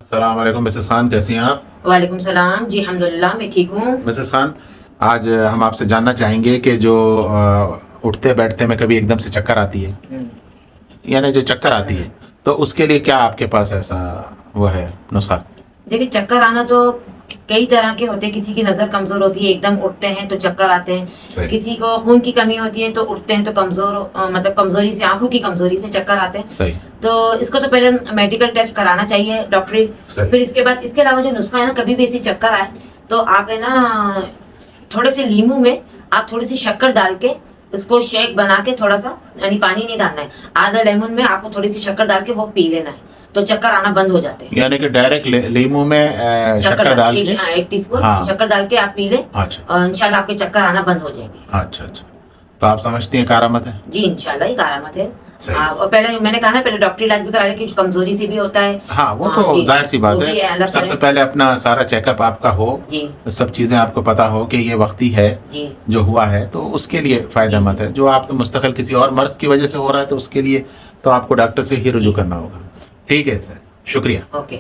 السلام علیکم مسز خان، کیسی ہیں آپ؟ وعلیکم السلام جی، الحمدللہ میں ٹھیک ہوں۔ مسز خان، آج ہم آپ سے جاننا چاہیں گے کہ جو اٹھتے بیٹھتے میں کبھی ایک دم سے چکر آتی ہے، یعنی جو چکر آتی ہے، تو اس کے لیے کیا آپ کے پاس ایسا وہ ہے نسخہ؟ دیکھیں، چکر آنا تو کئی طرح کے ہوتے ہیں۔ کسی کی نظر کمزور ہوتی ہے، ایک دم اٹھتے ہیں تو چکر آتے ہیں۔ صحیح۔ کسی کو خون کی کمی ہوتی ہے تو اٹھتے ہیں تو مطلب کمزوری سے، آنکھوں کی کمزوری سے چکر آتے ہیں۔ صحیح۔ تو اس کو تو پہلے میڈیکل ٹیسٹ کرانا چاہیے ڈاکٹری، صحیح۔ پھر اس کے بعد اس کے علاوہ جو نسخہ ہے نا، کبھی بھی ایسی چکر آئے تو آپ ہے نا تھوڑے سے لیمو میں آپ تھوڑی سی شکر ڈال کے اس کو شیک بنا کے، تھوڑا سا یعنی پانی نہیں ڈالنا ہے، آدھا لیمن میں آپ کو تھوڑی سی شکر ڈال کے وہ پی لینا ہے، تو چکر آنا بند ہو جاتے ہیں۔ یعنی کہ ڈائریکٹ لیمو میں شکر ڈال کے 1 ٹی اسپون شکر ڈال کے آپ پی لیں، اچھا اور انشاءاللہ آپ کے چکر آنا بند ہو جائیں گے۔ اچھا اچھا، تو آپ سمجھتی ہیں کارآمد ہے؟ جی انشاءاللہ یہ کارآمد ہے۔ صحیح۔ اور پہلے میں نے کہا نا، پہلے ڈاکٹری علاج بھی کرا لیں، کیونکہ کمزوری سے بھی ہوتا ہے۔ ہاں وہ تو ظاہر سی بات ہے، سب سے پہلے اپنا سارا چیک اپ آپ کا ہو، جی سب چیزیں آپ کو پتا ہو کہ یہ وقتی ہے جی جو ہوا ہے، تو اس کے لیے فائدہ مند ہے۔ جو آپ کو مستقل کسی اور مرض کی وجہ سے ہو رہا ہے تو اس کے لیے تو آپ کو ڈاکٹر سے ہی رجوع کرنا ہوگا۔ ٹھیک ہے سر، شکریہ۔ اوکے۔